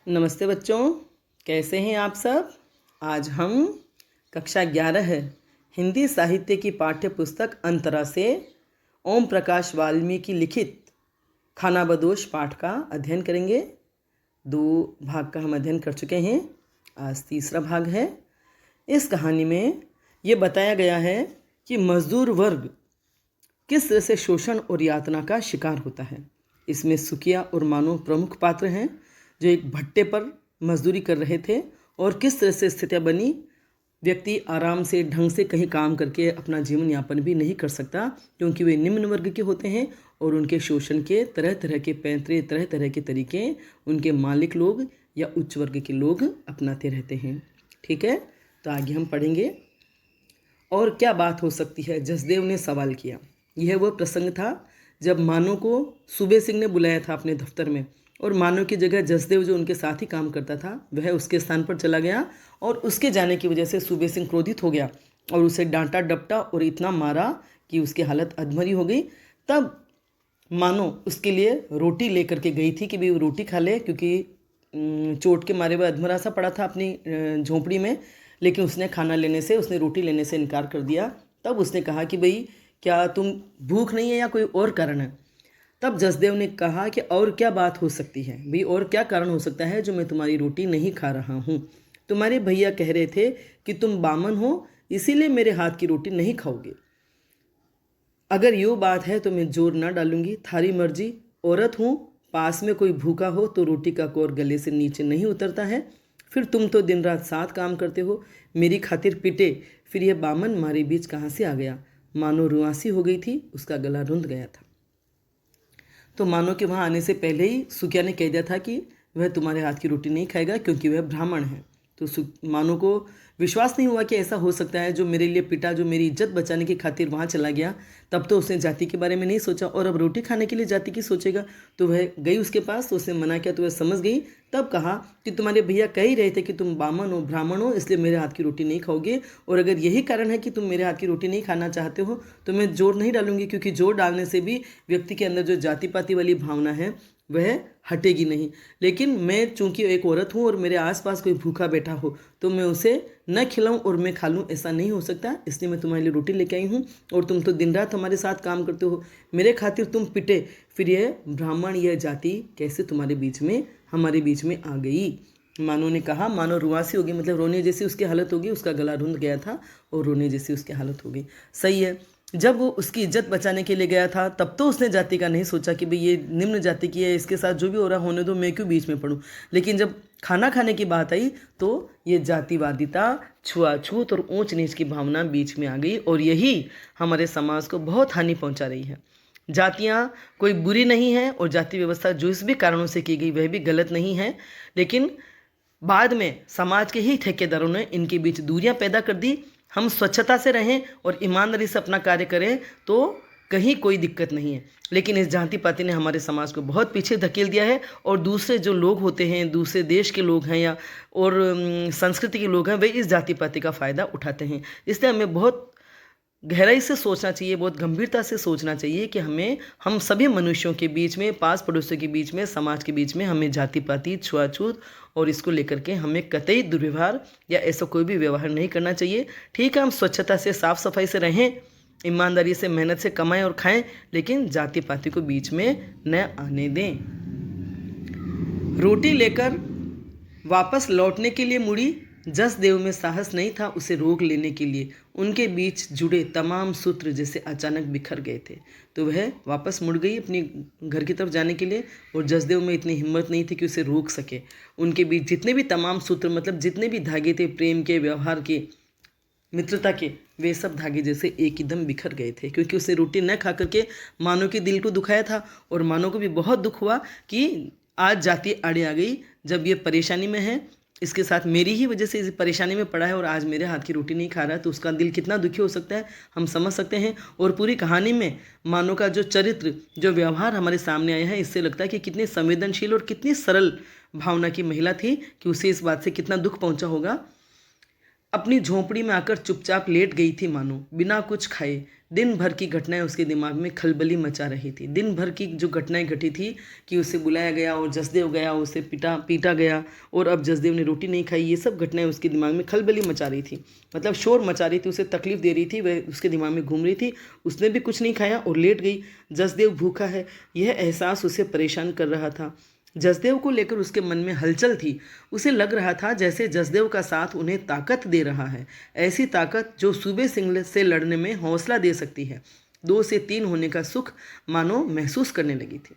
नमस्ते बच्चों, कैसे हैं आप सब। आज हम कक्षा 11 हिंदी साहित्य की पाठ्य पुस्तक अंतरा से ओम प्रकाश वाल्मीकि लिखित खानाबदोश पाठ का अध्ययन करेंगे। 2 भाग का हम अध्ययन कर चुके हैं, आज तीसरा भाग है। इस कहानी में ये बताया गया है कि मजदूर वर्ग किस तरह से शोषण और यातना का शिकार होता है। इसमें सुकिया और मानो प्रमुख पात्र हैं, जो एक भट्टे पर मजदूरी कर रहे थे और किस तरह से स्थितियाँ बनी। व्यक्ति आराम से ढंग से कहीं काम करके अपना जीवन यापन भी नहीं कर सकता, क्योंकि वे निम्न वर्ग के होते हैं और उनके शोषण के तरह तरह के पैंतरे, तरह तरह के तरीके उनके मालिक लोग या उच्च वर्ग के लोग अपनाते रहते हैं। ठीक है, तो आगे हम पढ़ेंगे। और क्या बात हो सकती है, जसदेव ने सवाल किया। यह वह प्रसंग था जब मानो को सूबे सिंह ने बुलाया था अपने दफ्तर में, और मानो की जगह जसदेव जो उनके साथ ही काम करता था वह उसके स्थान पर चला गया, और उसके जाने की वजह से सूबे सिंह क्रोधित हो गया और उसे डांटा डपटा और इतना मारा कि उसकी हालत अधमरी हो गई। तब मानो उसके लिए रोटी लेकर के गई थी कि भाई रोटी खा ले, क्योंकि चोट के मारे वह अधमरा सा पड़ा था अपनी झोंपड़ी में। लेकिन उसने खाना लेने से, उसने रोटी लेने से इनकार कर दिया। तब उसने कहा कि भाई क्या तुम भूख नहीं है या कोई और कारण है। तब जसदेव ने कहा कि और क्या बात हो सकती है भाई, और क्या कारण हो सकता है जो मैं तुम्हारी रोटी नहीं खा रहा हूँ। तुम्हारे भैया कह रहे थे कि तुम बामन हो, इसीलिए मेरे हाथ की रोटी नहीं खाओगे। अगर यो बात है तो मैं जोर ना डालूंगी, थारी मर्जी। औरत हूँ, पास में कोई भूखा हो तो रोटी का कोर गले से नीचे नहीं उतरता है। फिर तुम तो दिन रात साथ काम करते हो, मेरी खातिर पिटे, फिर यह बामन हमारे बीच कहाँ से आ गया। मानो रुआसी हो गई थी, उसका गला रुंध गया था। तो मानो के वहाँ आने से पहले ही सुकिया ने कह दिया था कि वह तुम्हारे हाथ की रोटी नहीं खाएगा, क्योंकि वह ब्राह्मण है। तो मानो को विश्वास नहीं हुआ कि ऐसा हो सकता है, जो मेरे लिए पिटा, जो मेरी इज्जत बचाने की खातिर वहाँ चला गया। तब तो उसने जाति के बारे में नहीं सोचा, और अब रोटी खाने के लिए जाति की सोचेगा। तो वह गई उसके पास, तो उसने मना किया, तो वह समझ गई। तब कहा कि तुम्हारे भैया कह ही रहे थे कि तुम बामन हो, ब्राह्मण हो, इसलिए मेरे हाथ की रोटी नहीं खाओगे। और अगर यही कारण है कि तुम मेरे हाथ की रोटी नहीं खाना चाहते हो तो मैं जोर नहीं डालूंगी, क्योंकि जोर डालने से भी व्यक्ति के अंदर जो जाति पाति वाली भावना है वह हटेगी नहीं। लेकिन मैं चूंकि एक औरत हूँ और मेरे आसपास कोई भूखा बैठा हो तो मैं उसे न खिलाऊं और मैं खा लूँ, ऐसा नहीं हो सकता। इसलिए मैं तुम्हारे लिए रोटी लेके आई हूँ, और तुम तो दिन रात हमारे साथ काम करते हो, मेरे खातिर तुम पिटे, फिर यह ब्राह्मण, यह जाति कैसे तुम्हारे बीच में, हमारे बीच में आ गई। मानो ने कहा, मानो रुआसी होगी, मतलब रोने जैसी उसकी हालत होगी, उसका गला रुंध गया था और रोने जैसी उसकी हालत होगी। सही है, जब वो उसकी इज्जत बचाने के लिए गया था तब तो उसने जाति का नहीं सोचा कि भाई ये निम्न जाति की है, इसके साथ जो भी हो रहा होने दो, मैं क्यों बीच में पड़ूं। लेकिन जब खाना खाने की बात आई तो ये जातिवादिता, छुआछूत और ऊंच नीच की भावना बीच में आ गई, और यही हमारे समाज को बहुत हानि पहुंचा रही है। जातियाँ कोई बुरी नहीं है, और जाति व्यवस्था जो इस भी कारणों से की गई वह भी गलत नहीं है, लेकिन बाद में समाज के ही ठेकेदारों ने इनके बीच दूरियां पैदा कर दी। हम स्वच्छता से रहें और ईमानदारी से अपना कार्य करें तो कहीं कोई दिक्कत नहीं है, लेकिन इस जाति पाति ने हमारे समाज को बहुत पीछे धकेल दिया है। और दूसरे जो लोग होते हैं, दूसरे देश के लोग हैं या और संस्कृति के लोग हैं, वे इस जाति पाति का फ़ायदा उठाते हैं। इसलिए हमें बहुत गहराई से सोचना चाहिए, बहुत गंभीरता से सोचना चाहिए कि हम सभी मनुष्यों के बीच में, पास पड़ोसियों के बीच में, समाज के बीच में हमें जाति पाति, छुआछूत और इसको लेकर के हमें कतई दुर्व्यवहार या ऐसा कोई भी व्यवहार नहीं करना चाहिए। ठीक है, हम स्वच्छता से, साफ सफाई से रहें, ईमानदारी से, मेहनत से कमाएं और खाएं, लेकिन जाति पाति को बीच में न आने दें। रोटी लेकर वापस लौटने के लिए मुड़ी जसदेव में साहस नहीं था उसे रोक लेने के लिए। उनके बीच जुड़े तमाम सूत्र जैसे अचानक बिखर गए थे। तो वह वापस मुड़ गई अपनी घर की तरफ जाने के लिए, और जसदेव में इतनी हिम्मत नहीं थी कि उसे रोक सके। उनके बीच जितने भी तमाम सूत्र, मतलब जितने भी धागे थे, प्रेम के, व्यवहार के, मित्रता के, वे सब धागे जैसे एक ही दम बिखर गए थे, क्योंकि उसे रोटी न खा करके मानो के दिल को दुखाया था, और मानो को भी बहुत दुख हुआ कि आज जाति आड़े आ गई। जब ये परेशानी में है, इसके साथ मेरी ही वजह से इस परेशानी में पड़ा है और आज मेरे हाथ की रोटी नहीं खा रहा है, तो उसका दिल कितना दुखी हो सकता है हम समझ सकते हैं। और पूरी कहानी में मानो का जो चरित्र, जो व्यवहार हमारे सामने आया है, इससे लगता है कि कितनी संवेदनशील और कितनी सरल भावना की महिला थी, कि उसे इस बात से कितना दुख पहुंचा होगा। अपनी झोंपड़ी में आकर चुपचाप लेट गई थी मानो, बिना कुछ खाए। दिन भर की घटनाएं उसके दिमाग में खलबली मचा रही थी। दिन भर की जो घटनाएं घटी थी कि उसे बुलाया गया और जसदेव गया, उसे पीटा गया और अब जसदेव ने रोटी नहीं खाई, ये सब घटनाएं उसके दिमाग में खलबली मचा रही थी, मतलब शोर मचा रही थी, उसे तकलीफ दे रही थी, वह उसके दिमाग में घूम रही थी। उसने भी कुछ नहीं खाया और लेट गई। जसदेव भूखा है, यह एहसास उसे परेशान कर रहा था। जसदेव को लेकर उसके मन में हलचल थी। उसे लग रहा था जैसे जसदेव का साथ उन्हें ताकत दे रहा है, ऐसी ताकत जो सूबे सिंह से लड़ने में हौसला दे सकती है। 2 से 3 होने का सुख मानो महसूस करने लगी थी।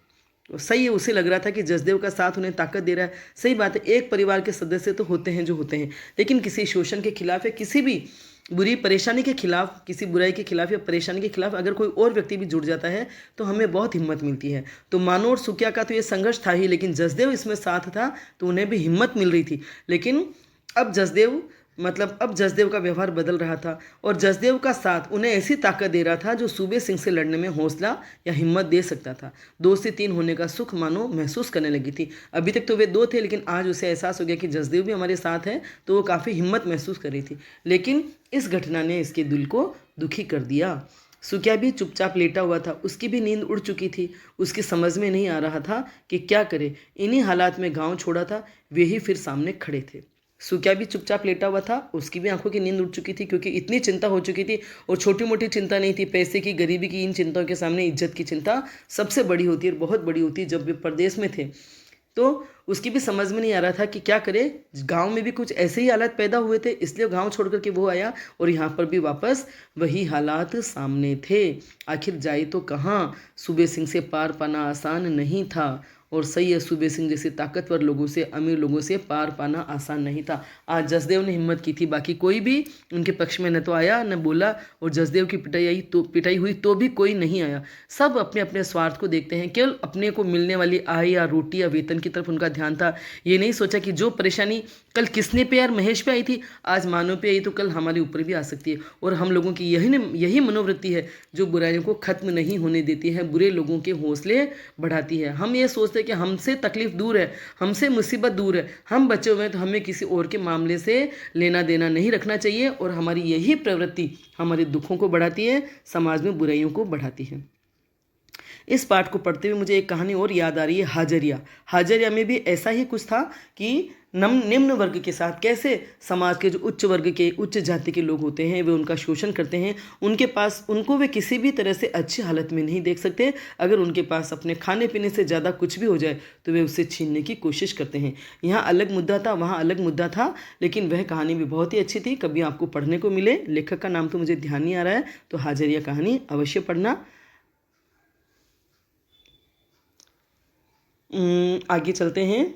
तो सही है, उसे लग रहा था कि जसदेव का साथ उन्हें ताकत दे रहा है। सही बात है, एक परिवार के सदस्य तो होते हैं जो होते हैं, लेकिन किसी शोषण के खिलाफ या किसी भी बुरी परेशानी के खिलाफ, किसी बुराई के खिलाफ या परेशानी के खिलाफ अगर कोई और व्यक्ति भी जुड़ जाता है तो हमें बहुत हिम्मत मिलती है। तो मानो और सुकिया का तो ये संघर्ष था ही, लेकिन जसदेव इसमें साथ था तो उन्हें भी हिम्मत मिल रही थी। लेकिन अब जसदेव का व्यवहार बदल रहा था और जसदेव का साथ उन्हें ऐसी ताकत दे रहा था जो सूबे सिंह से लड़ने में हौसला या हिम्मत दे सकता था। 2 से 3 होने का सुख मानो महसूस करने लगी थी। अभी तक तो वे 2 थे, लेकिन आज उसे एहसास हो गया कि जसदेव भी हमारे साथ है, तो वो काफ़ी हिम्मत महसूस कर रही थी। लेकिन इस घटना ने इसके दिल को दुखी कर दिया। सुकिया भी चुपचाप लेटा हुआ था, उसकी भी नींद उड़ चुकी थी। उसकी समझ में नहीं आ रहा था कि क्या करे। इन्हीं हालात में गाँव छोड़ा था, वे ही फिर सामने खड़े थे। सुकिया भी चुपचाप लेटा हुआ था, उसकी भी आंखों की नींद उड़ चुकी थी, क्योंकि इतनी चिंता हो चुकी थी। और छोटी मोटी चिंता नहीं थी, पैसे की, गरीबी की, इन चिंताओं के सामने इज्जत की चिंता सबसे बड़ी होती है, बहुत बड़ी होती है। जब वे प्रदेश में थे तो उसकी भी समझ में नहीं आ रहा था कि क्या करे। गांव में भी कुछ ऐसे ही हालात पैदा हुए थे, इसलिए गांव छोड़ करके वो आया और यहाँ पर भी वापस वही हालात सामने थे। आखिर जाए तो कहाँ। सूबे सिंह से पार पाना आसान नहीं था, और सही है, सूबे सिंह जैसे ताकतवर लोगों से, अमीर लोगों से पार पाना आसान नहीं था। आज जसदेव ने हिम्मत की थी, बाकी कोई भी उनके पक्ष में न तो आया न बोला, और जसदेव की पिटाई हुई तो भी कोई नहीं आया। सब अपने अपने स्वार्थ को देखते हैं, केवल अपने को मिलने वाली आय या रोटी या वेतन की तरफ उनका ध्यान था। ये नहीं सोचा कि जो परेशानी कल किसने पे यार महेश पे आई थी, आज मानव पे आई तो कल हमारे ऊपर भी आ सकती है। और हम लोगों की यही मनोवृत्ति है जो बुराइयों को खत्म नहीं होने देती है, बुरे लोगों के हौसले बढ़ाती है। हम ये सोचते हैं कि हमसे तकलीफ दूर है, हमसे मुसीबत दूर है, हम बचे हुए हैं, तो हमें किसी और के मामले से लेना देना नहीं रखना चाहिए। और हमारी यही प्रवृत्ति हमारे दुखों को बढ़ाती है, समाज में बुराइयों को बढ़ाती है। इस पाठ को पढ़ते हुए मुझे एक कहानी और याद आ रही है, हाजरिया। हाजरिया में भी ऐसा ही कुछ था कि निम्न वर्ग के साथ कैसे समाज के जो उच्च वर्ग के, उच्च जाति के लोग होते हैं, वे उनका शोषण करते हैं। उनको वे किसी भी तरह से अच्छी हालत में नहीं देख सकते। अगर उनके पास अपने खाने पीने से ज़्यादा कुछ भी हो जाए तो वे उसे छीनने की कोशिश करते हैं। यहाँ अलग मुद्दा था, वहाँ अलग मुद्दा था, लेकिन वह कहानी भी बहुत ही अच्छी थी। कभी आपको पढ़ने को मिले, लेखक का नाम तो मुझे ध्यान नहीं आ रहा है, तो हाजरिया कहानी अवश्य पढ़ना। आगे चलते हैं।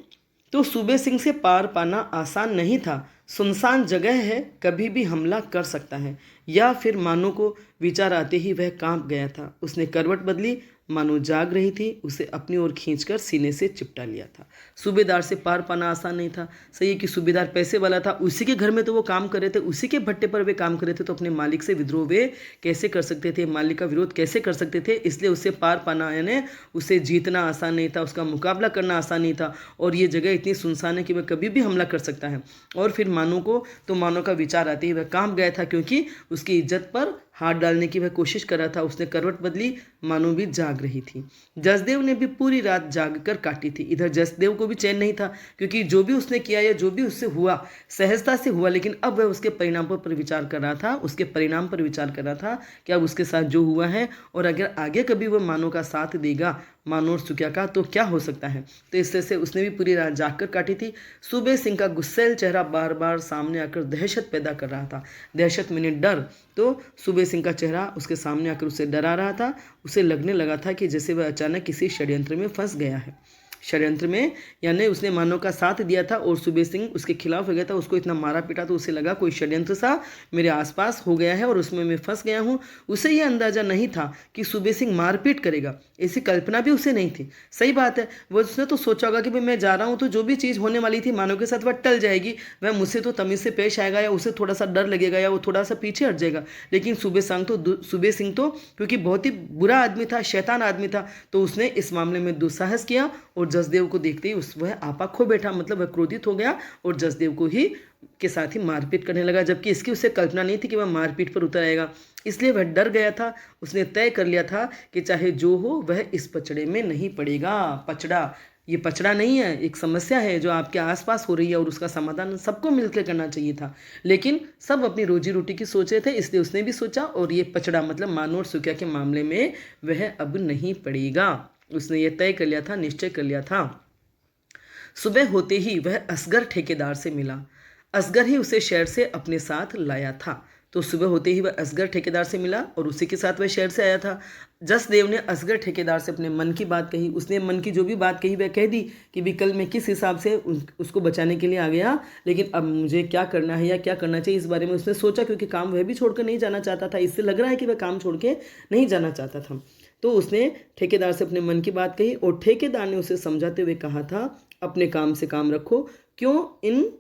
तो सूबे सिंह से पार पाना आसान नहीं था। सुनसान जगह है, कभी भी हमला कर सकता है। या फिर मानो को विचार आते ही वह कांप गया था। उसने करवट बदली, मानो जाग रही थी, उसे अपनी ओर खींचकर सीने से चिपटा लिया था। सूबेदार से पार पाना आसान नहीं था। सही है कि सूबेदार पैसे वाला था, उसी के घर में तो वो काम कर रहे थे, उसी के भट्टे पर वे काम कर रहे थे, तो अपने मालिक से विद्रोह वे कैसे कर सकते थे, मालिक का विरोध कैसे कर सकते थे। इसलिए उससे पार पाना, यानी उसे जीतना आसान नहीं था, उसका मुकाबला करना आसान नहीं था। और ये जगह इतनी सुनसान है कि वह कभी भी हमला कर सकता है। और फिर मानो का विचार आते ही वह कांप गया था, क्योंकि उसकी इज्जत पर हाथ डालने की वह कोशिश कर रहा था। उसने करवट बदली, मानो भी जाग रही थी। जसदेव ने भी पूरी रात जाग कर काटी थी। इधर जसदेव को भी चैन नहीं था, क्योंकि जो भी उसने किया या जो भी उससे हुआ सहजता से हुआ, लेकिन अब वह उसके परिणाम पर विचार कर रहा था, उसके परिणाम पर विचार कर रहा था कि अब उसके साथ जो हुआ है, और अगर आगे कभी वह मानो का साथ देगा, मानो और सुकिया का, तो क्या हो सकता है। तो इस तरह से उसने भी पूरी रात जाग कर काटी थी। सूबे सिंह का गुस्सैल चेहरा बार बार सामने आकर दहशत पैदा कर रहा था। दहशत मैंने डर। तो सूबे सिंह का चेहरा उसके सामने आकर उसे डरा रहा था। उसे लगने लगा था कि जैसे वह अचानक किसी षड्यंत्र में फंस गया है। षड्यंत्र में, यानी उसने मानव का साथ दिया था और सूबे सिंह उसके खिलाफ हो गया था, उसको इतना मारा पीटा, तो उसे लगा कोई षड्यंत्र सा मेरे आसपास हो गया है और उसमें मैं फंस गया हूँ। उसे यह अंदाजा नहीं था कि सूबे सिंह मारपीट करेगा, ऐसी कल्पना भी उसे नहीं थी। सही बात है, वो उसने तो सोचा होगा कि भाई मैं जा रहा हूँ तो जो भी चीज़ होने वाली थी मानव के साथ वह टल जाएगी, वह मुझसे तो तमीज़ से पेश आएगा, या उसे थोड़ा सा डर लगेगा, या वो थोड़ा सा पीछे हट जाएगा। लेकिन सूबे सिंह तो क्योंकि बहुत ही बुरा आदमी था, शैतान आदमी था, तो उसने इस मामले में दुस्साहस किया और जसदेव को देखते ही वह आपा खो बैठा, मतलब वह क्रोधित हो गया और जसदेव को ही के साथ ही मारपीट करने लगा, जबकि इसकी उसे कल्पना नहीं थी कि वह मारपीट पर उतर आएगा। इसलिए वह डर गया था। उसने तय कर लिया था कि चाहे जो हो वह इस पचड़े में नहीं पड़ेगा। पचड़ा, ये पचड़ा नहीं है, एक समस्या है जो आपके आसपास हो रही है और उसका समाधान सबको मिलकर करना चाहिए था, लेकिन सब अपनी रोजी रोटी की सोच रहे थे, इसलिए उसने भी सोचा और ये पचड़ा मतलब मानो और सुकिया के मामले में वह अब नहीं पड़ेगा। उसने ये तय कर लिया था, निश्चय कर लिया था। सुबह होते ही वह असगर ठेकेदार से मिला। असगर ही उसे शहर से अपने साथ लाया था। तो सुबह होते ही वह असगर ठेकेदार से मिला और उसी के साथ वह शहर से आया था। जसदेव ने असगर ठेकेदार से अपने मन की बात कही। उसने मन की जो भी बात कही वह कह दी कि भी कल मैं किस हिसाब से उसको बचाने के लिए आ गया, लेकिन अब मुझे क्या करना है या क्या करना चाहिए इस बारे में उसने सोचा, क्योंकि काम वह भी छोड़कर नहीं जाना चाहता था। इससे लग रहा है कि वह काम छोड़ के नहीं जाना चाहता था। तो उसने ठेकेदार से अपने मन की बात कही और ठेकेदार ने उसे समझाते हुए कहा था, अपने काम से काम रखो, क्यों इन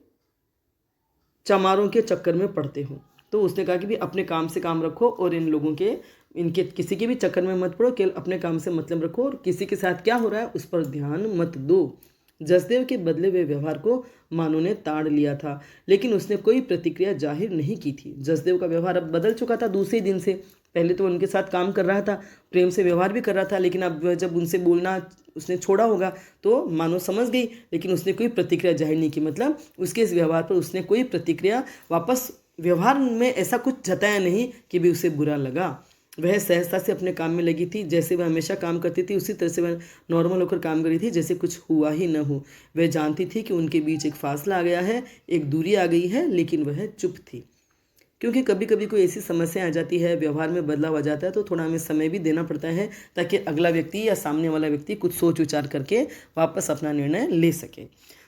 चमारों के चक्कर में पड़ते हो। तो उसने कहा कि भी अपने काम से काम रखो और इन लोगों के इनके किसी के भी चक्कर में मत पड़ो, केवल अपने काम से मतलब रखो और किसी के साथ क्या हो रहा है उस पर ध्यान मत दो। जसदेव के बदले हुए व्यवहार को मानो ने ताड़ लिया था, लेकिन उसने कोई प्रतिक्रिया जाहिर नहीं की थी। जसदेव का व्यवहार अब बदल चुका था दूसरे दिन से। पहले तो उनके साथ काम कर रहा था, प्रेम से व्यवहार भी कर रहा था, लेकिन अब जब उनसे बोलना उसने छोड़ा होगा तो मानो समझ गई, लेकिन उसने कोई प्रतिक्रिया जाहिर नहीं की। मतलब उसके इस व्यवहार पर उसने कोई प्रतिक्रिया वापस व्यवहार में ऐसा कुछ जताया नहीं कि भी उसे बुरा लगा। वह सहजता से अपने काम में लगी थी। जैसे वह हमेशा काम करती थी उसी तरह से वह नॉर्मल होकर काम कर रही थी, जैसे कुछ हुआ ही न हो। वह जानती थी कि उनके बीच एक फासला आ गया है, एक दूरी आ गई है, लेकिन वह चुप थी। क्योंकि कभी कभी कोई ऐसी समस्या आ जाती है, व्यवहार में बदलाव आ जाता है, तो थोड़ा हमें समय भी देना पड़ता है ताकि अगला व्यक्ति या सामने वाला व्यक्ति कुछ सोच विचार करके वापस अपना निर्णय ले सके।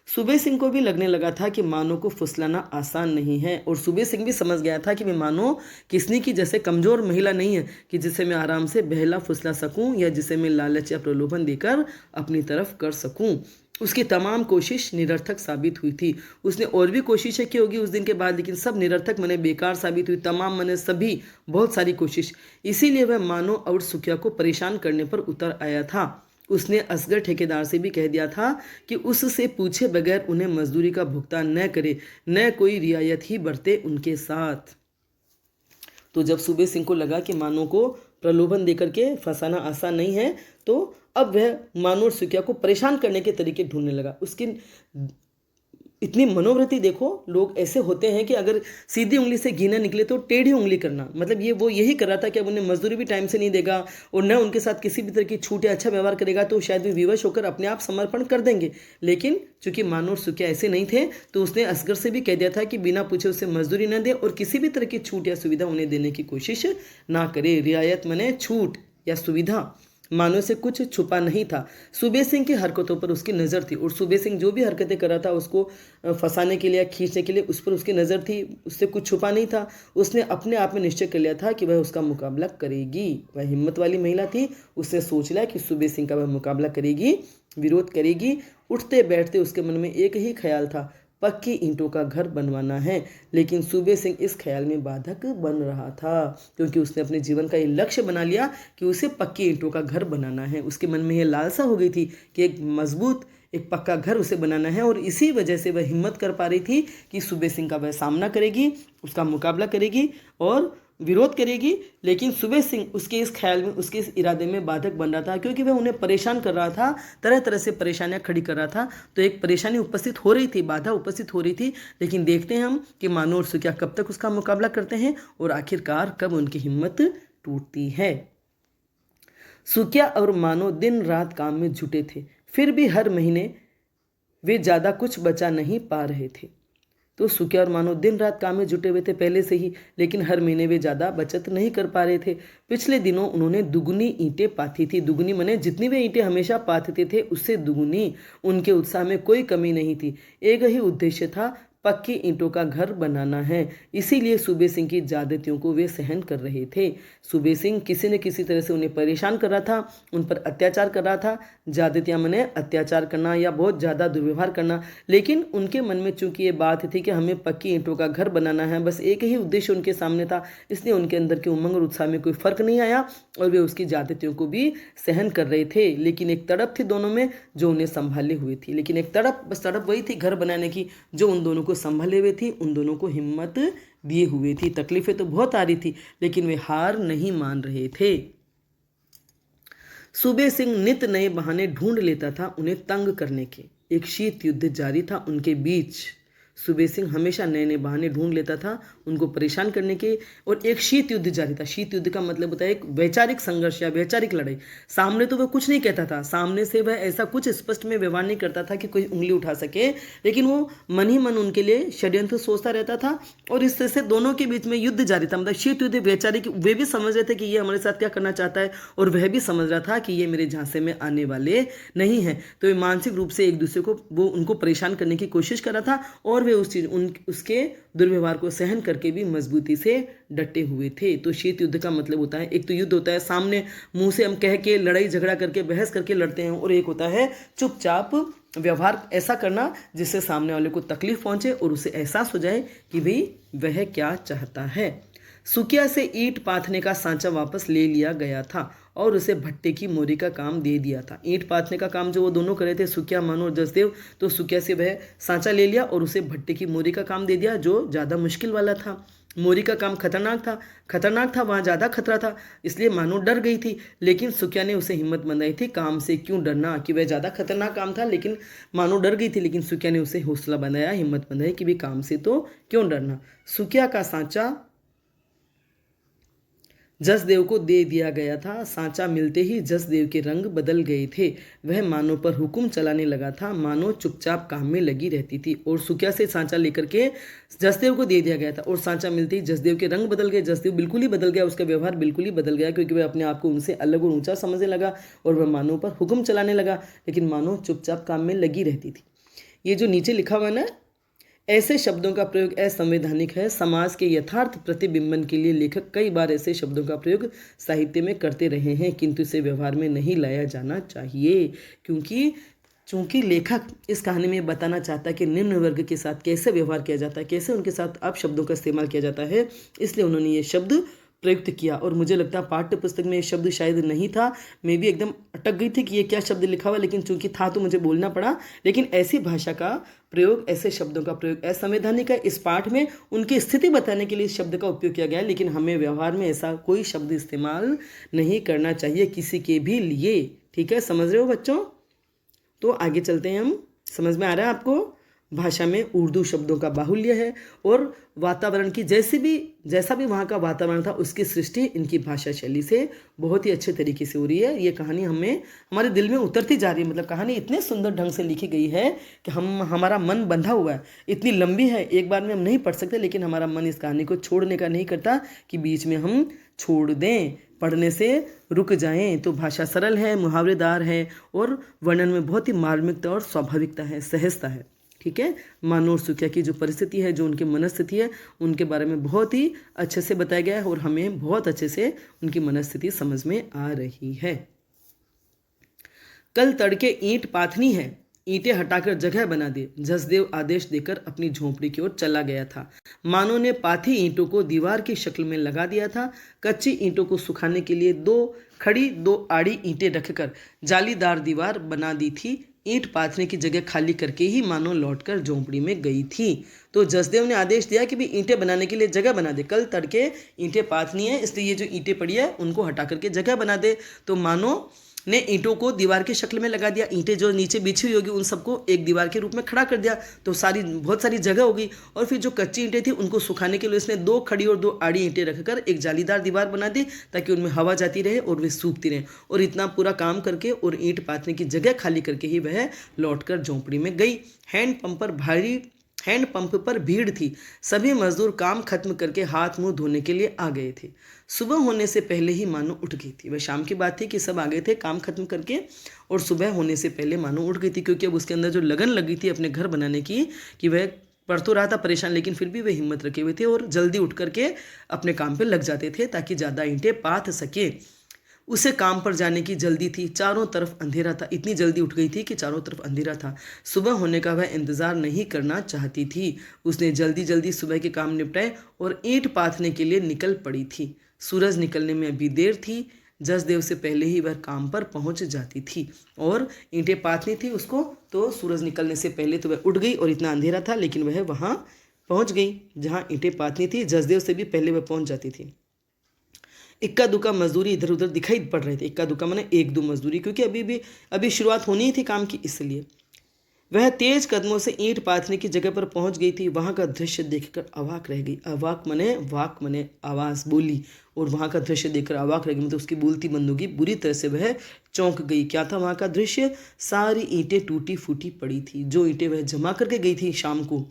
सूबे सिंह को भी लगने लगा था कि मानो को फुसलाना आसान नहीं है, और सूबे सिंह भी समझ गया था कि मैं मानो किसनी की जैसे कमज़ोर महिला नहीं है कि जिसे मैं आराम से बहला फुसला सकूं या जिसे मैं लालच या प्रलोभन देकर अपनी तरफ कर सकूं। उसकी तमाम कोशिश निरर्थक साबित हुई थी। उसने और भी कोशिशें की होगी उस दिन के बाद, लेकिन सब निरर्थक मने बेकार साबित हुई। तमाम मने सभी बहुत सारी कोशिश। इसीलिए वह मानो और सुकिया को परेशान करने पर उतर आया था। उसने असगर ठेकेदार से भी कह दिया था कि उससे पूछे बगैर उन्हें मजदूरी का भुगतान न करे, न कोई रियायत ही बरते उनके साथ। तो जब सूबे सिंह को लगा कि मानो को प्रलोभन देकर के फंसाना आसान नहीं है, तो अब वह मानो और सुकिया को परेशान करने के तरीके ढूंढने लगा। उसकी इतनी मनोवृत्ति देखो, लोग ऐसे होते हैं कि अगर सीधी उंगली से घी न निकले तो टेढ़ी उंगली करना, मतलब वो यही कर रहा था कि अब उन्हें मजदूरी भी टाइम से नहीं देगा और न उनके साथ किसी भी तरह की छूट या अच्छा व्यवहार करेगा, तो शायद वे विवश होकर अपने आप समर्पण कर देंगे। लेकिन चूंकि मानो और सुकिया ऐसे नहीं थे, तो उसने असगर से भी कह दिया था कि बिना पूछे उसे मजदूरी न दे और किसी भी तरह की छूट या सुविधा उन्हें देने की कोशिश ना करे। रियायत मने छूट या सुविधा। मानो से कुछ छुपा नहीं था। सूबे सिंह की हरकतों पर उसकी नज़र थी और सूबे सिंह जो भी हरकतें कर रहा था उसको फंसाने के लिए, खींचने के लिए, उस पर उसकी नज़र थी। उससे कुछ छुपा नहीं था। उसने अपने आप में निश्चय कर लिया था कि वह उसका मुकाबला करेगी। वह हिम्मत वाली महिला थी। उसने सोच लिया कि सूबे सिंह का वह मुकाबला करेगी, विरोध करेगी। उठते बैठते उसके मन में एक ही ख्याल था, पक्की ईंटों का घर बनवाना है। लेकिन सूबे सिंह इस ख्याल में बाधक बन रहा था, क्योंकि उसने अपने जीवन का ये लक्ष्य बना लिया कि उसे पक्की ईंटों का घर बनाना है। उसके मन में ये लालसा हो गई थी कि एक मजबूत, एक पक्का घर उसे बनाना है, और इसी वजह से वह हिम्मत कर पा रही थी कि सूबे सिंह का वह सामना करेगी, उसका मुकाबला करेगी और विरोध करेगी। लेकिन सूबे सिंह उसके इस ख्याल में, उसके इस इरादे में बाधक बन रहा था, क्योंकि वह उन्हें परेशान कर रहा था, तरह तरह से परेशानियां खड़ी कर रहा था। तो एक परेशानी उपस्थित हो रही थी, बाधा उपस्थित हो रही थी। लेकिन देखते हैं हम कि मानो और सुकिया कब तक उसका मुकाबला करते हैं और आखिरकार कब उनकी हिम्मत टूटती है। सुकिया और मानो दिन रात काम में जुटे थे, फिर भी हर महीने वे ज़्यादा कुछ बचा नहीं पा रहे थे। तो सुकिया और मानो दिन रात काम में जुटे हुए थे पहले से ही, लेकिन हर महीने वे ज़्यादा बचत नहीं कर पा रहे थे। पिछले दिनों उन्होंने दुगनी ईंटें पाथी थी। दुगनी मने जितनी वे ईंटें हमेशा पाथते थे उससे दुगनी। उनके उत्साह में कोई कमी नहीं थी। एक ही उद्देश्य था, पक्की ईंटों का घर बनाना है। इसीलिए सूबे सिंह की ज्यादतियों को वे सहन कर रहे थे। सूबे सिंह किसी न किसी तरह से उन्हें परेशान कर रहा था, उन पर अत्याचार कर रहा था। ज्यादतियाँ मने अत्याचार करना या बहुत ज़्यादा दुर्व्यवहार करना। लेकिन उनके मन में चूंकि ये बात थी कि हमें पक्की ईंटों का घर बनाना है, बस एक ही उद्देश्य उनके सामने था, इसलिए उनके अंदर के उमंग और उत्साह में कोई फर्क नहीं आया और वे उसकी ज्यादतियों को भी सहन कर रहे थे। लेकिन एक तड़प थी दोनों में जो उन्हें संभाले हुए थी। लेकिन एक तड़प, बस तड़प वही थी घर बनाने की जो उन दोनों को संभाले हुए थी, उन दोनों को हिम्मत दिए हुए थी। तकलीफें तो बहुत आ रही थी लेकिन वे हार नहीं मान रहे थे। सूबे सिंह नित नए बहाने ढूंढ लेता था उन्हें तंग करने के। एक शीत युद्ध जारी था उनके बीच। सूबे सिंह हमेशा नए नए बहाने ढूंढ लेता था उनको परेशान करने के, और एक शीत युद्ध जारी था। शीत युद्ध का मतलब होता है एक वैचारिक संघर्ष या वैचारिक लड़ाई। सामने तो वह कुछ नहीं कहता था, सामने से वह ऐसा कुछ स्पष्ट में व्यवहार नहीं करता था कि कोई उंगली उठा सके, लेकिन वो मन ही मन उनके लिए षड्यंत्र सोचता रहता था और इस तरह से दोनों के बीच में युद्ध जारी था। मतलब शीत युद्ध वैचारिक, वे भी समझ रहे थे कि ये हमारे साथ क्या करना चाहता है और वह भी समझ रहा था कि ये मेरे झांसे में आने वाले नहीं है। तो वे मानसिक रूप से एक दूसरे को, वो उनको परेशान करने की कोशिश कर रहा था और वे उसके दुर्व्यवहार को सहन करके भी मजबूती से डटे हुए थे। तो शीत युद्ध का मतलब होता है, एक तो युद्ध होता है सामने मुंह से हम कह के लड़ाई झगड़ा करके बहस करके लड़ते हैं, और एक होता है चुपचाप व्यवहार ऐसा करना जिससे सामने वाले को तकलीफ पहुंचे और उसे एहसास हो जाए कि भाई वह क्या चाहता है। सुकिया से ईंट पाथने का सांचा वापस ले लिया गया था और उसे भट्टे की मोरी का काम दे दिया था। ईंट पाथने का काम जो वो दोनों कर रहे थे, सुकिया, मानो और जसदेव, तो सुकिया से वह सांचा ले लिया और उसे भट्टे की मोरी का काम दे दिया जो ज़्यादा मुश्किल वाला था। मोरी का काम खतरनाक था, वहाँ ज़्यादा खतरा था, इसलिए मानो डर गई थी। लेकिन सुकिया ने उसे हिम्मत बंधाई थी, काम से क्यों डरना, कि वह ज़्यादा खतरनाक काम था, लेकिन मानो डर गई थी। लेकिन सुकिया ने उसे हौसला बंधाया, हिम्मत बंधाई कि भी काम से तो क्यों डरना। सुकिया का सांचा जसदेव को दे दिया गया था। सांचा मिलते ही जसदेव के रंग बदल गए थे। वह मानो पर हुक्म चलाने लगा था, मानो चुपचाप काम में लगी रहती थी। और सुकिया से सांचा लेकर के जसदेव को दे दिया गया था और सांचा मिलते ही जसदेव के रंग बदल गए। जसदेव बिल्कुल ही बदल गया, उसका व्यवहार बिल्कुल ही बदल गया, क्योंकि वह अपने आप को उनसे अलग और ऊंचा समझने लगा और वह मानो पर हुक्म चलाने लगा, लेकिन मानो चुपचाप काम में लगी रहती थी। ये जो नीचे लिखा हुआ ना, ऐसे शब्दों का प्रयोग असंवैधानिक है। समाज के यथार्थ प्रतिबिंबन के लिए लेखक कई बार ऐसे शब्दों का प्रयोग साहित्य में करते रहे हैं, किंतु इसे व्यवहार में नहीं लाया जाना चाहिए, चूंकि लेखक इस कहानी में बताना चाहता है कि निम्न वर्ग के साथ कैसे व्यवहार किया जाता है, कैसे उनके साथ अपशब्दों का इस्तेमाल किया जाता है, इसलिए उन्होंने ये शब्द प्रयुक्त किया। और मुझे लगता है पाठ्य पुस्तक में ये शब्द शायद नहीं था, मैं भी एकदम अटक गई थी कि ये क्या शब्द लिखा हुआ, लेकिन चूंकि था तो मुझे बोलना पड़ा। लेकिन ऐसी भाषा का प्रयोग, ऐसे शब्दों का प्रयोग असंवैधानिक है। इस पाठ में उनकी स्थिति बताने के लिए इस शब्द का उपयोग किया गया है, लेकिन हमें व्यवहार में ऐसा कोई शब्द इस्तेमाल नहीं करना चाहिए किसी के भी लिए। ठीक है, समझ रहे हो बच्चों? तो आगे चलते हैं हम। समझ में आ रहा है आपको? भाषा में उर्दू शब्दों का बाहुल्य है और वातावरण की जैसा भी वहाँ का वातावरण था, उसकी सृष्टि इनकी भाषा शैली से बहुत ही अच्छे तरीके से हो रही है। ये कहानी हमारे दिल में उतरती जा रही है। मतलब कहानी इतने सुंदर ढंग से लिखी गई है कि हमारा मन बंधा हुआ है। इतनी लंबी है, एक बार में हम नहीं पढ़ सकते, लेकिन हमारा मन इस कहानी को छोड़ने का नहीं करता कि बीच में हम छोड़ दें, पढ़ने से रुक जाएं। तो भाषा सरल है, मुहावरेदार है और वर्णन में बहुत ही मार्मिकता और स्वाभाविकता है, सहजता है। ठीक है, मानो और सुकिया की जो परिस्थिति है, जो उनकी मनस्थिति है, उनके बारे में बहुत ही अच्छे से बताया गया है और हमें बहुत अच्छे से उनकी मनस्थिति समझ में आ रही है। कल तड़के ईंट पाथनी है, ईंटें हटाकर जगह बना दे, जसदेव आदेश देकर अपनी झोंपड़ी की ओर चला गया था। मानो ने पाथी ईंटों को दीवार की शक्ल में लगा दिया था। कच्ची ईंटों को सुखाने के लिए 2 आड़ी ईंटें रखकर जालीदार दीवार बना दी थी। ईंट पाथने की जगह खाली करके ही मानो लौटकर झोंपड़ी में गई थी। तो जसदेव ने आदेश दिया कि भी ईंटें बनाने के लिए जगह बना दे। कल तड़के ईंटें पाथनी है, इसलिए ये जो ईंटें पड़ी है उनको हटा करके जगह बना दे। तो मानो ने ईंटों को दीवार की शक्ल में लगा दिया। ईंटें जो नीचे बिछी हुई होगी उन सबको एक दीवार के रूप में खड़ा कर दिया, तो बहुत सारी जगह होगी। और फिर जो कच्ची ईंटें थी उनको सुखाने के लिए उसने 2 खड़ी और 2 आड़ी ईंटें रखकर एक जालीदार दीवार बना दी, ताकि उनमें हवा जाती रहे और वे सूखती रहें। और इतना पूरा काम करके और ईंट पाथने की जगह खाली करके ही वह लौटकर झोंपड़ी में गई। हैंडपंप पर भीड़ थी। सभी मजदूर काम खत्म करके हाथ मुंह धोने के लिए आ गए थे। सुबह होने से पहले ही मानो उठ गई थी। वह शाम की बात थी कि सब आ गए थे काम खत्म करके, और सुबह होने से पहले मानो उठ गई थी, क्योंकि अब उसके अंदर जो लगन लगी थी अपने घर बनाने की, कि वह पढ़ तो रहा था परेशान, लेकिन फिर भी वे हिम्मत रखे हुए थे और जल्दी उठ करके अपने काम पे लग जाते थे ताकि ज़्यादा ईंटें पाथ सके। उसे काम पर जाने की जल्दी थी, चारों तरफ अंधेरा था। इतनी जल्दी उठ गई थी कि चारों तरफ अंधेरा था। सुबह होने का वह इंतज़ार नहीं करना चाहती थी। उसने जल्दी जल्दी सुबह के काम निपटाए और ईंट पाथने के लिए निकल पड़ी थी। सूरज निकलने में अभी देर थी। जसदेव से पहले ही वह काम पर पहुंच जाती थी और ईंटें पाथनी थी उसको, तो सूरज निकलने से पहले तो वह उठ गई और इतना अंधेरा था, लेकिन वह वहाँ पहुँच गई जहाँ ईंटें पाथनी थी। जसदेव से भी पहले वह पहुँच जाती थी। इक्का दुक्का मजदूरी इधर उधर दिखाई पड़ रहे थे। इक्का दुक्का माने एक दो मजदूरी, क्योंकि अभी शुरुआत होनी ही थी काम की, इसलिए वह तेज कदमों से ईंट पाथने की जगह पर पहुंच गई थी। वहां का दृश्य देखकर अवाक रह गई। अवाक मने वाक मने आवाज़, बोली, और वहां का दृश्य देखकर अवाक रह गई, मतलब उसकी बोलती बंद होगी। बुरी तरह से वह चौंक गई। क्या था वहां का दृश्य? सारी ईंटें टूटी फूटी पड़ी थी। जो ईंटें वह जमा करके गई थी शाम को,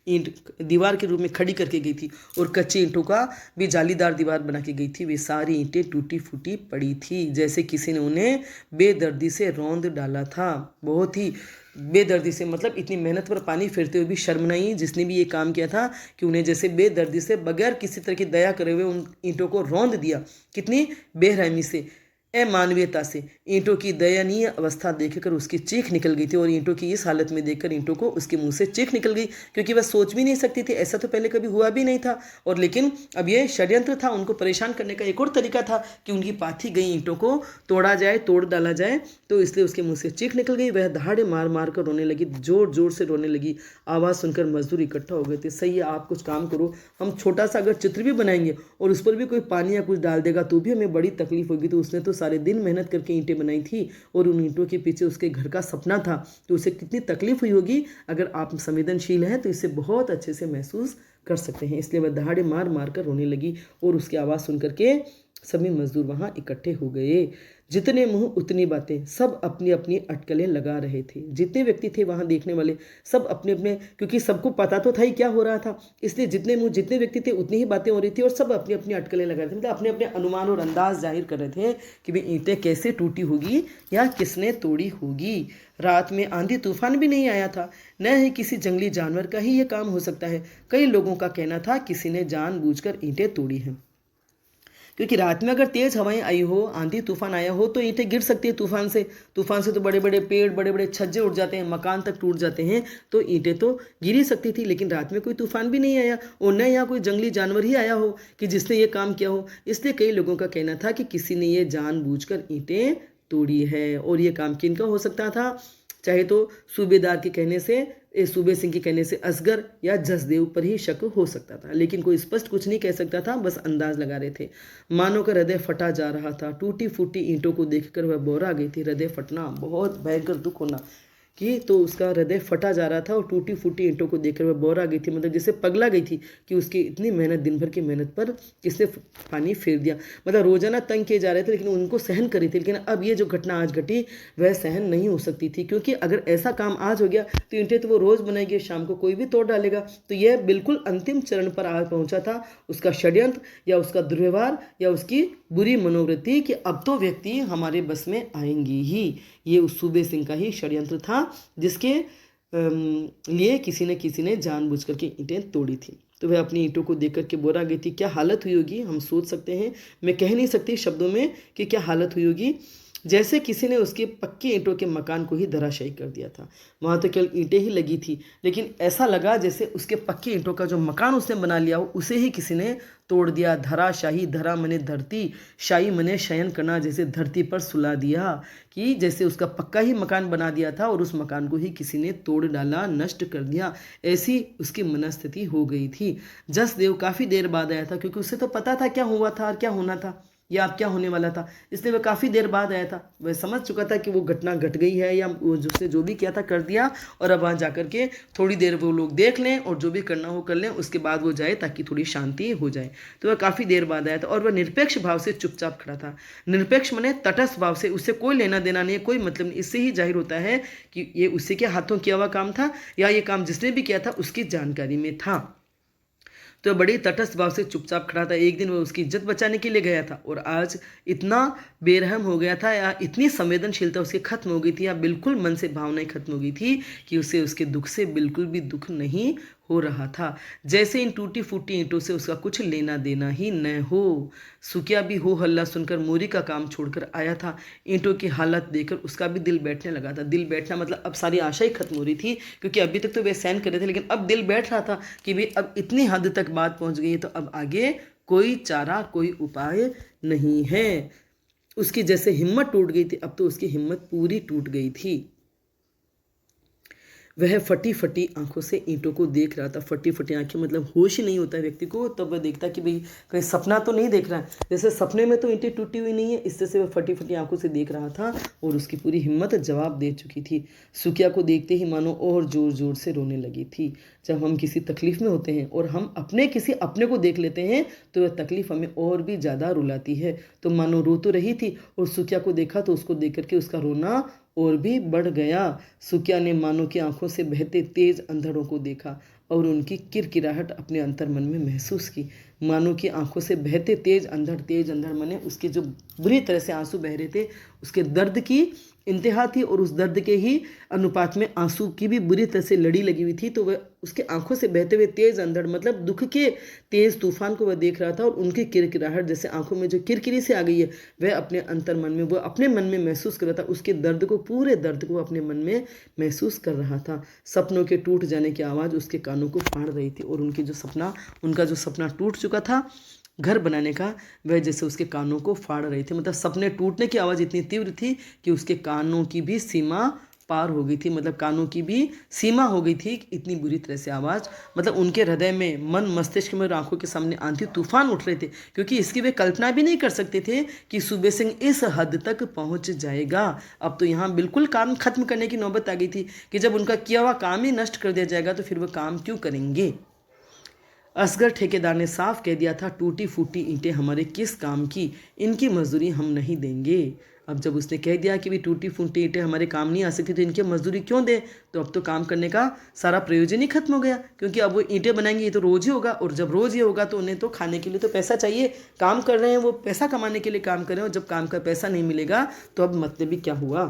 ईंट दीवार के रूप में खड़ी करके गई थी और कच्ची ईंटों का भी जालीदार दीवार बना के गई थी, वे सारी ईंटें टूटी फूटी पड़ी थी, जैसे किसी ने उन्हें बेदर्दी से रौंद डाला था। बहुत ही बेदर्दी से, मतलब इतनी मेहनत पर पानी फेरते हुए भी शर्म नहीं जिसने भी ये काम किया था कि उन्हें जैसे बेदर्दी से बगैर किसी तरह की दया करे हुए उन ईंटों को रौंद दिया। कितनी बेरहमी से, अमानवीयता से। ईंटों की दयनीय अवस्था देखकर उसकी चीख निकल गई थी और ईंटों की इस हालत में देखकर ईंटों को उसके मुंह से चीख निकल गई, क्योंकि वह सोच भी नहीं सकती थी, ऐसा तो पहले कभी हुआ भी नहीं था। और लेकिन अब ये षड्यंत्र था, उनको परेशान करने का एक और तरीका था कि उनकी पाथी गई ईंटों को तोड़ा जाए, तोड़ डाला जाए, तो इसलिए उसके मुँह से चीख निकल गई। वह दहाड़े मार मार कर रोने लगी, जोर जोर से रोने लगी। आवाज़ सुनकर मजदूर इकट्ठा हो गए थे। सही है, आप कुछ काम करो, हम छोटा सा अगर चित्र भी बनाएंगे और उस पर भी कोई पानी या कुछ डाल देगा तो भी हमें बड़ी तकलीफ होगी। तो उसने तो सारे दिन मेहनत करके ईंटें बनाई थी और उन ईंटों के पीछे उसके घर का सपना था, तो उसे कितनी तकलीफ हुई होगी। अगर आप संवेदनशील हैं तो इसे बहुत अच्छे से महसूस कर सकते हैं। इसलिए वह दहाड़े मार मार कर रोने लगी और उसकी आवाज़ सुन करके सभी मजदूर वहाँ इकट्ठे हो गए। जितने मुंह उतनी बातें, सब अपनी अपनी अटकलें लगा रहे थे। जितने व्यक्ति थे वहाँ देखने वाले, सब अपने अपने, क्योंकि सबको पता तो था ही क्या हो रहा था, इसलिए जितने मुंह जितने व्यक्ति थे उतनी ही बातें हो रही थी और सब अपनी अपनी अटकलें लगा रहे थे, मतलब अपने अपने अनुमान और अंदाज जाहिर कर रहे थे कि भाई ईंटें कैसे टूटी होगी या किसने तोड़ी होगी। रात में आंधी तूफान भी नहीं आया था, न ही किसी जंगली जानवर का ही यह काम हो सकता है। कई लोगों का कहना था किसी ने जानबूझकर ईंटें तोड़ी हैं, क्योंकि रात में अगर तेज हवाएं आई हो, आंधी तूफान आया हो, तो ईंटें गिर सकती है तूफान से। तूफान से तो बड़े बड़े पेड़, बड़े बड़े छज्जे उड़ जाते हैं, मकान तक टूट जाते हैं, तो ईंटें तो गिर ही सकती थी। लेकिन रात में कोई तूफान भी नहीं आया और न यहाँ कोई जंगली जानवर ही आया हो कि जिसने ये काम किया हो। इसलिए कई लोगों का कहना था कि किसी ने ये जानबूझकर ईंटें तोड़ी है। और ये काम किनका हो सकता था? चाहे तो सूबेदार के कहने से, सूबे सिंह के कहने से असगर या जसदेव पर ही शक हो सकता था, लेकिन कोई स्पष्ट कुछ नहीं कह सकता था, बस अंदाज लगा रहे थे। मानो का हृदय फटा जा रहा था। टूटी फूटी ईंटों को देखकर वह बोरा गई थी। हृदय फटना, बहुत भयंकर दुख होना कि तो उसका हृदय फटा जा रहा था और टूटी फूटी ईंटों को देखकर वह बोरा गई थी, मतलब जैसे पगला गई थी कि उसकी इतनी मेहनत, दिन भर की मेहनत पर किसने पानी फेर दिया। मतलब रोजाना तंग किए जा रहे थे लेकिन उनको सहन करी थी, लेकिन अब ये जो घटना आज घटी वह सहन नहीं हो सकती थी, क्योंकि अगर ऐसा काम आज हो गया तो ईंटें तो वो रोज़ बनाएगी, शाम को कोई भी तोड़ डालेगा। तो यह बिल्कुल अंतिम चरण पर आ पहुंचा था उसका षड्यंत्र या उसका दुर्व्यवहार या उसकी बुरी मनोवृत्ति कि अब तो व्यक्ति हमारे बस में आएंगी ही। ये उस सूबे सिंह का ही षड्यंत्र था जिसके लिए किसी ने जानबूझ करके ईंटें तोड़ी थी। तो वह अपनी ईंटों को देख करके बोरा गई थी। क्या हालत हुई होगी हम सोच सकते हैं, मैं कह नहीं सकती शब्दों में कि क्या हालत हुई होगी। जैसे किसी ने उसके पक्के ईंटों के मकान को ही धराशायी कर दिया था। वहाँ तो केवल ईंटें ही लगी थी, लेकिन ऐसा लगा जैसे उसके पक्के ईंटों का जो मकान उसने बना लिया हो उसे ही किसी ने तोड़ दिया। धराशाही, धरा मने धरती, शाही मने शयन करना, जैसे धरती पर सुला दिया, कि जैसे उसका पक्का ही मकान बना दिया था और उस मकान को ही किसी ने तोड़ डाला, नष्ट कर दिया। ऐसी उसकी मनस्थिति हो गई थी। जसदेव काफ़ी देर बाद आया था, क्योंकि उसे तो पता था क्या हुआ था और क्या होना था या अब क्या होने वाला था, इसलिए वह काफ़ी देर बाद आया था। वह समझ चुका था कि वो घटना घट गई है या वो जिसने जो भी किया था कर दिया, और अब वहाँ जाकर के थोड़ी देर वो लोग देख लें और जो भी करना हो कर लें, उसके बाद वो जाए ताकि थोड़ी शांति हो जाए। तो वह काफ़ी देर बाद आया था और वह निरपेक्ष भाव से चुपचाप खड़ा था। निरपेक्ष माने तटस्थ भाव से, उससे कोई लेना देना नहीं है, कोई मतलब नहीं। इससे ही जाहिर होता है कि ये उसी के हाथों किया हुआ काम था या ये काम जिसने भी किया था उसकी जानकारी में था। तो बड़ी तटस्थ भाव से चुपचाप खड़ा था। एक दिन वो उसकी इज्जत बचाने के लिए गया था और आज इतना बेरहम हो गया था या इतनी संवेदनशीलता उसकी खत्म हो गई थी या बिल्कुल मन से भावनाएं खत्म हो गई थी कि उसे उसके दुख से बिल्कुल भी दुख नहीं हो रहा था, जैसे इन टूटी फूटी ईंटों से उसका कुछ लेना देना ही न हो। सुकिया भी हो हल्ला सुनकर मोरी का काम छोड़कर आया था। ईंटों की हालत देखकर उसका भी दिल बैठने लगा था। दिल बैठना मतलब अब सारी आशा ही खत्म हो रही थी, क्योंकि अभी तक तो वे सहन कर रहे थे, लेकिन अब दिल बैठ रहा था कि भाई अब इतनी हद तक बात पहुंच गई है तो अब आगे कोई चारा, कोई उपाय नहीं है। उसकी जैसे हिम्मत टूट गई थी, अब तो उसकी हिम्मत पूरी टूट गई थी। वह फटी फटी आंखों से ईंटों को देख रहा था। फटी फटी आंखें मतलब होश ही नहीं होता है व्यक्ति को, तब वह देखता कि भाई कहीं सपना तो नहीं देख रहा है। जैसे सपने में तो ईंटें टूटी हुई नहीं है, इससे से वह फटी फटी आंखों से देख रहा था और उसकी पूरी हिम्मत जवाब दे चुकी थी। सुकिया को देखते ही मानो और जोर जोर से रोने लगी थी। जब हम किसी तकलीफ में होते हैं और हम किसी अपने को देख लेते हैं तो वह तकलीफ हमें और भी ज़्यादा रुलाती है। तो मानो रो तो रही थी और सुकिया को देखा तो उसको देख करके उसका रोना और भी बढ़ गया। सुकिया ने मानो की आंखों से बहते तेज अंधड़ों को देखा और उनकी किरकिराहट अपने अंतर्मन में महसूस की। मानो की आंखों से बहते तेज अंधड़ माने उसके जो बुरी तरह से आंसू बह रहे थे, उसके दर्द की इंतहा थी और उस दर्द के ही अनुपात में आंसू की भी बुरी तरह से लड़ी लगी हुई थी। तो वह उसके आंखों से बहते हुए तेज अंधड़ मतलब दुख के तेज तूफान को वह देख रहा था और उनकी किरकिराहट जैसे आंखों में जो किरकिरी से आ गई है वह अपने अंतर मन में, वह अपने मन में महसूस कर रहा था। उसके दर्द को, पूरे दर्द को अपने मन में महसूस कर रहा था। सपनों के टूट जाने की आवाज़ उसके कानों को फाड़ रही थी और उनका जो सपना टूट चुका था घर बनाने का, वह जैसे उसके कानों को फाड़ रही थी। मतलब सपने टूटने की आवाज़ इतनी तीव्र थी कि उसके कानों की भी सीमा पार हो गई थी, मतलब कानों की भी सीमा हो गई थी। इतनी बुरी तरह से आवाज़, मतलब उनके हृदय में, मन मस्तिष्क में और आंखों के सामने आंधी तूफान उठ रहे थे, क्योंकि इसकी वे कल्पना भी नहीं कर सकते थे कि सूबे सिंह इस हद तक पहुंच जाएगा। अब तो यहाँ बिल्कुल काम खत्म करने की नौबत आ गई थी कि जब उनका किया हुआ काम ही नष्ट कर दिया जाएगा तो फिर वह काम क्यों करेंगे। असगर ठेकेदार ने साफ कह दिया था, टूटी फूटी ईंटें हमारे किस काम की, इनकी मजदूरी हम नहीं देंगे। अब जब उसने कह दिया कि भी टूटी फूटी ईंटें हमारे काम नहीं आ सकती तो इनकी मजदूरी क्यों दें, तो अब तो काम करने का सारा प्रयोजन ही खत्म हो गया, क्योंकि अब वो ईंटें बनाएंगे ये तो रोज़ ही होगा, और जब रोज़ ये होगा तो उन्हें तो खाने के लिए तो पैसा चाहिए। काम कर रहे हैं वो पैसा कमाने के लिए काम कर रहे हैं, और जब काम का पैसा नहीं मिलेगा तो अब मतलब ही क्या हुआ।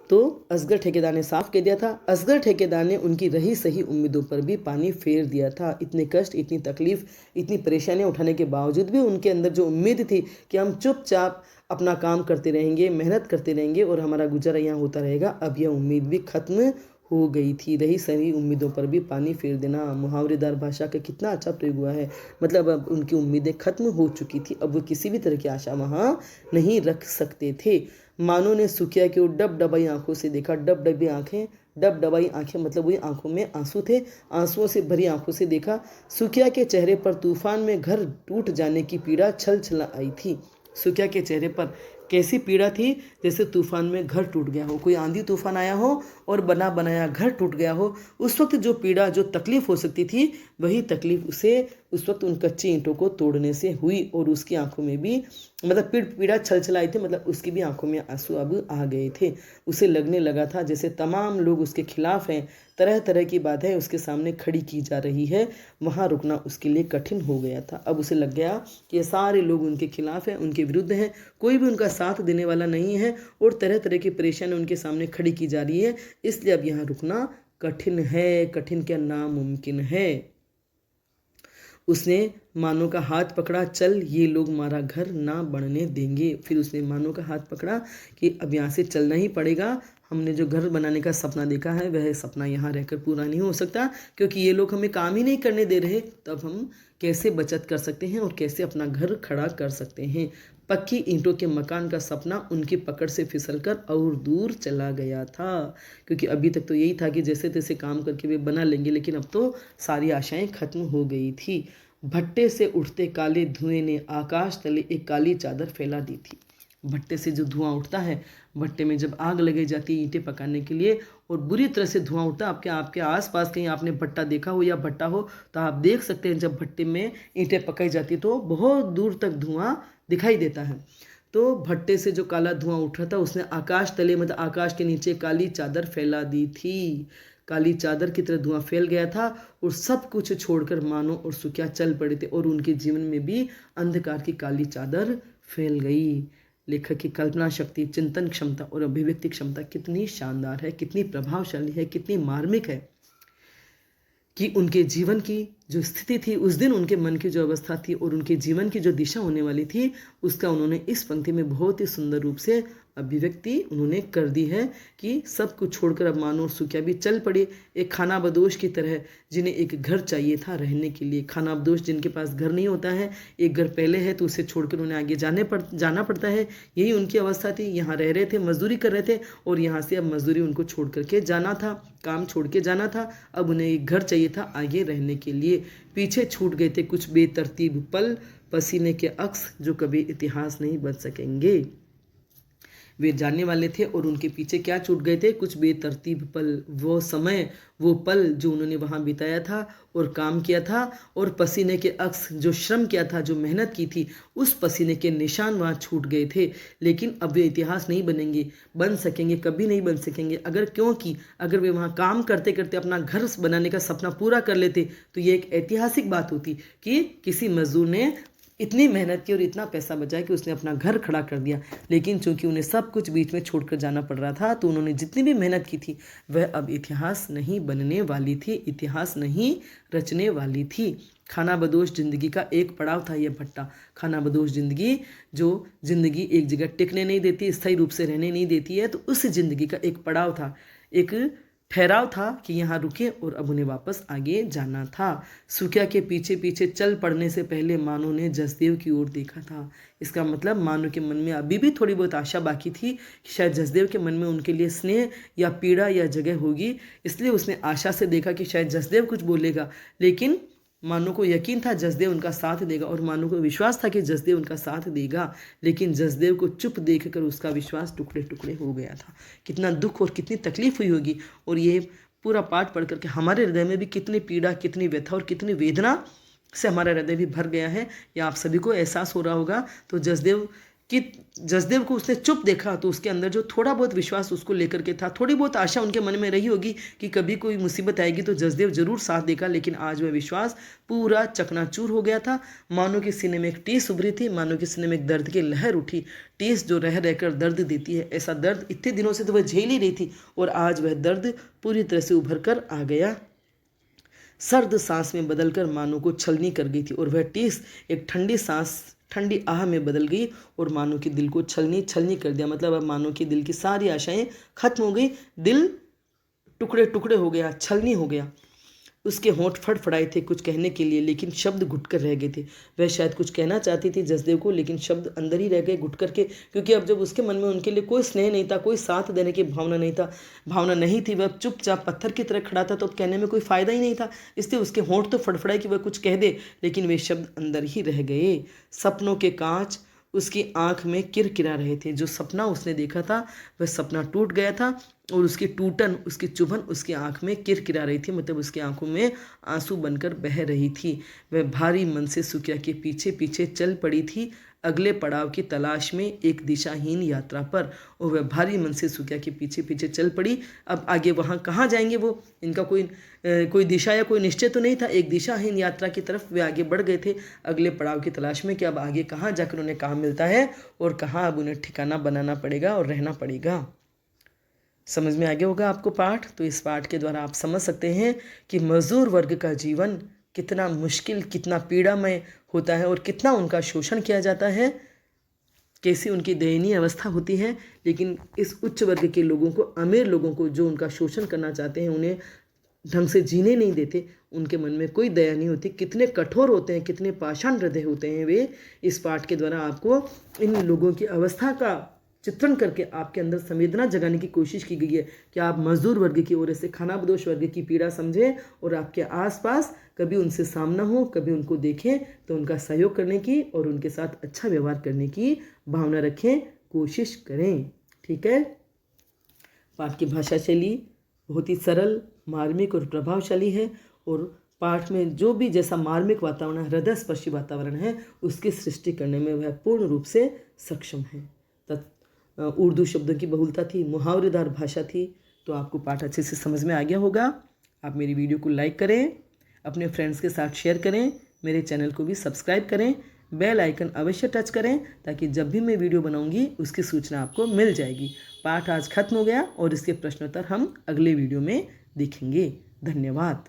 तो असगर ठेकेदार ने साफ कह दिया था। असगर ठेकेदार ने उनकी रही सही उम्मीदों पर भी पानी फेर दिया था। इतने कष्ट, इतनी तकलीफ, इतनी परेशानियां उठाने के बावजूद भी उनके अंदर जो उम्मीद थी कि हम चुपचाप अपना काम करते रहेंगे, मेहनत करते रहेंगे और हमारा गुजारा यहाँ होता रहेगा, अब यह उम्मीद भी खत्म हो गई थी। रही सही उम्मीदों पर भी पानी फेर देना मुहावरेदार भाषा का कितना अच्छा प्रयोग हुआ है। मतलब अब उनकी उम्मीदें खत्म हो चुकी थी, अब वो किसी भी तरह की आशा वहाँ नहीं रख सकते थे। मानो ने सुकिया की ओर डबडबाई आंखों से देखा। डबडबाई आंखें मतलब वही आंखों में आंसू थे, आंसुओं से भरी आंखों से देखा। सुकिया के चेहरे पर तूफान में घर टूट जाने की पीड़ा छल छला आई थी। सुकिया के चेहरे पर कैसी पीड़ा थी, जैसे तूफान में घर टूट गया हो, कोई आंधी तूफान आया हो और बना बनाया घर टूट गया हो। उस वक्त जो पीड़ा, जो तकलीफ हो सकती थी, वही तकलीफ उसे उस वक्त उन कच्ची ईंटों को तोड़ने से हुई, और उसकी आंखों में भी मतलब पीड़ा छलछलाई थी, मतलब उसकी भी आंखों में आंसू अब आ गए थे। उसे लगने लगा था जैसे तमाम लोग उसके खिलाफ हैं, तरह तरह की बाधाएं उसके सामने खड़ी की जा रही है, वहाँ रुकना उसके लिए कठिन हो गया था। अब उसे लग गया कि ये सारे लोग उनके खिलाफ हैं, उनके विरुद्ध हैं, कोई भी उनका साथ देने वाला नहीं है और तरह तरह की परेशानी उनके सामने खड़ी की जा रही है, इसलिए अब यहाँ रुकना कठिन है, कठिन क्या नामुमकिन है। उसने मानो का हाथ पकड़ा, चल ये लोग हमारा घर ना बढ़ने देंगे। फिर उसने मानो का हाथ पकड़ा कि अब यहाँ से चलना ही पड़ेगा, हमने जो घर बनाने का सपना देखा है वह सपना यहाँ रहकर पूरा नहीं हो सकता, क्योंकि ये लोग हमें काम ही नहीं करने दे रहे, तब हम कैसे बचत कर सकते हैं और कैसे अपना घर खड़ा कर सकते हैं। पक्की ईंटों के मकान का सपना उनकी पकड़ से फिसलकर और दूर चला गया था, क्योंकि अभी तक तो यही था कि जैसे तैसे काम करके वे बना लेंगे, लेकिन अब तो सारी आशाएं खत्म हो गई थी। भट्टे से उठते काले धुएं ने आकाश तले एक काली चादर फैला दी थी। भट्टे से जो धुआं उठता है, भट्टे में जब आग लगाई जाती है ईंटें पकाने के लिए और बुरी तरह से धुआं उठता है, आपके आसपास कहीं आपने भट्टा देखा हो या भट्टा हो तो आप देख सकते हैं, जब भट्टे में ईंटें पकाई जाती है तो बहुत दूर तक धुआं दिखाई देता है। तो भट्टे से जो काला धुआं उठ रहा था उसने आकाश तले मतलब आकाश के नीचे काली चादर फैला दी थी। काली चादर की तरह धुआं फैल गया था और सब कुछ छोड़कर मानो और सुकिया चल पड़े थे और उनके जीवन में भी अंधकार की काली चादर फैल गई। लेखक की कल्पना शक्ति, चिंतन क्षमता और अभिव्यक्ति क्षमता कितनी शानदार है, कितनी प्रभावशाली है, कितनी मार्मिक है। कि उनके जीवन की जो स्थिति थी, उस दिन उनके मन की जो अवस्था थी और उनके जीवन की जो दिशा होने वाली थी, उसका उन्होंने इस पंक्ति में बहुत ही सुंदर रूप से अभिव्यक्ति उन्होंने कर दी है कि सब कुछ छोड़कर अब मानो और सुकिया भी चल पड़ी, एक खानाबदोश की तरह, जिन्हें एक घर चाहिए था रहने के लिए। खानाबदोश जिनके पास घर नहीं होता है, एक घर पहले है तो उसे छोड़कर उन्हें आगे जाना पड़ता है। यही उनकी अवस्था थी। यहाँ रह रहे थे, मजदूरी कर रहे थे और यहाँ से अब मजदूरी उनको छोड़ करके जाना था, काम छोड़ के जाना था। अब उन्हें एक घर चाहिए था आगे रहने के लिए। पीछे छूट गए थे कुछ बेतरतीब पल, पसीने के अक्स जो कभी इतिहास नहीं बन सकेंगे। वे जानने वाले थे और उनके पीछे क्या छूट गए थे, कुछ बेतरतीब पल, वो समय, वो पल जो उन्होंने वहाँ बिताया था और काम किया था, और पसीने के अक्स जो श्रम किया था, जो मेहनत की थी, उस पसीने के निशान वहाँ छूट गए थे। लेकिन अब वे इतिहास नहीं बन सकेंगे, कभी नहीं बन सकेंगे। क्योंकि अगर वे वहाँ काम करते करते अपना घर बनाने का सपना पूरा कर लेते तो ये एक ऐतिहासिक बात होती कि किसी मजदूर ने इतनी मेहनत की और इतना पैसा बचाया कि उसने अपना घर खड़ा कर दिया। लेकिन चूंकि उन्हें सब कुछ बीच में छोड़कर जाना पड़ रहा था, तो उन्होंने जितनी भी मेहनत की थी वह अब इतिहास नहीं बनने वाली थी, इतिहास नहीं रचने वाली थी। खानाबदोश जिंदगी का एक पड़ाव था यह भट्टा। खानाबदोश जिंदगी, जो जिंदगी एक जगह टिकने नहीं देती, स्थायी रूप से रहने नहीं देती है, तो उस जिंदगी का एक पड़ाव था, एक ठहराव था कि यहाँ रुके और अब उन्हें वापस आगे जाना था। सुकिया के पीछे पीछे चल पड़ने से पहले मानो ने जसदेव की ओर देखा था। इसका मतलब मानो के मन में अभी भी थोड़ी बहुत आशा बाकी थी कि शायद जसदेव के मन में उनके लिए स्नेह या पीड़ा या जगह होगी, इसलिए उसने आशा से देखा कि शायद जसदेव कुछ बोलेगा। लेकिन मानो को यकीन था जसदेव उनका साथ देगा और मानो को विश्वास था कि जसदेव उनका साथ देगा। लेकिन जसदेव को चुप देखकर उसका विश्वास टुकड़े टुकड़े हो गया था। कितना दुख और कितनी तकलीफ हुई होगी। और ये पूरा पाठ पढ़ करके हमारे हृदय में भी कितनी पीड़ा, कितनी व्यथा और कितनी वेदना से हमारा हृदय भी भर गया है, या आप सभी को एहसास हो रहा होगा। तो जसदेव को उसने चुप देखा तो उसके अंदर जो थोड़ा बहुत विश्वास उसको लेकर के था, थोड़ी बहुत आशा उनके मन में रही होगी कि कभी कोई मुसीबत आएगी तो जसदेव जरूर साथ देगा। लेकिन आज वह विश्वास पूरा चकनाचूर हो गया था। मानो के सीने में एक टीस उभरी थी, मानो के सीने में एक दर्द की लहर उठी। टीस जो रह रहकर दर्द देती है, ऐसा दर्द इतने दिनों से तो वह झेल ही रही थी और आज वह दर्द पूरी तरह से उभर कर आ गया। सर्द सांस में बदलकर मानो को छलनी कर गई थी और वह टीस एक ठंडी आह में बदल गई और मानो के दिल को छलनी कर दिया। मतलब अब मानो के दिल की सारी आशाएं खत्म हो गई, दिल टुकड़े टुकड़े हो गया, छलनी हो गया। उसके होंठ फड़फड़ाए थे कुछ कहने के लिए, लेकिन शब्द घुट कर रह गए थे। वह शायद कुछ कहना चाहती थी जसदेव को, लेकिन शब्द अंदर ही रह गए घुट करके, क्योंकि अब जब उसके मन में उनके लिए कोई स्नेह नहीं था, कोई साथ देने की भावना नहीं थी, वह चुपचाप पत्थर की तरह खड़ा था, तो अब कहने में कोई फायदा ही नहीं था। इसलिए उसके होंठ तो फड़फड़ाए कि वह कुछ कह दे, लेकिन वे शब्द अंदर ही रह गए। सपनों के कांच उसकी आंख में किरकिरा रहे थे। जो सपना उसने देखा था वह सपना टूट गया था और उसकी टूटन, उसकी चुभन उसकी आंख में किरकिरा रही थी, मतलब उसकी आंखों में आंसू बनकर बह रही थी। वह भारी मन से सुकिया के पीछे पीछे चल पड़ी थी, अगले पड़ाव की तलाश में एक दिशाहीन यात्रा पर। और वह भारी मन से सुकिया के पीछे पीछे चल पड़ी। अब आगे वहाँ कहाँ जाएंगे वो, इनका कोई दिशा या कोई निश्चय तो नहीं था। एक दिशाहीन यात्रा की तरफ वे आगे बढ़ गए थे, अगले पड़ाव की तलाश में कि अब आगे कहाँ जाकर उन्हें काम मिलता है और कहाँ अब उन्हें ठिकाना बनाना पड़ेगा और रहना पड़ेगा। समझ में आ गया होगा आपको पाठ। तो इस पाठ के द्वारा आप समझ सकते हैं कि मजदूर वर्ग का जीवन कितना मुश्किल, कितना पीड़ामय होता है और कितना उनका शोषण किया जाता है, कैसी उनकी दयनीय अवस्था होती है। लेकिन इस उच्च वर्ग के लोगों को, अमीर लोगों को जो उनका शोषण करना चाहते हैं, उन्हें ढंग से जीने नहीं देते, उनके मन में कोई दया नहीं होती। कितने कठोर होते हैं, कितने पाषाण हृदय होते हैं वे। इस पाठ के द्वारा आपको इन लोगों की अवस्था का चित्रण करके आपके अंदर संवेदना जगाने की कोशिश की गई है कि आप मजदूर वर्ग की ओर से खानाबदोश वर्ग की पीड़ा समझें और आपके आसपास कभी उनसे सामना हो, कभी उनको देखें तो उनका सहयोग करने की और उनके साथ अच्छा व्यवहार करने की भावना रखें, कोशिश करें। ठीक है। पाठ की भाषा शैली बहुत ही सरल, मार्मिक और प्रभावशाली है और पाठ में जो भी जैसा मार्मिक वातावरण, हृदय स्पर्शी वातावरण है, उसकी सृष्टि करने में वह पूर्ण रूप से सक्षम है। उर्दू शब्दों की बहुलता थी, मुहावरेदार भाषा थी। तो आपको पाठ अच्छे से समझ में आ गया होगा। आप मेरी वीडियो को लाइक करें, अपने फ्रेंड्स के साथ शेयर करें, मेरे चैनल को भी सब्सक्राइब करें, बेल आइकन अवश्य टच करें ताकि जब भी मैं वीडियो बनाऊंगी उसकी सूचना आपको मिल जाएगी। पाठ आज खत्म हो गया और इसके प्रश्नोत्तर हम अगले वीडियो में देखेंगे। धन्यवाद।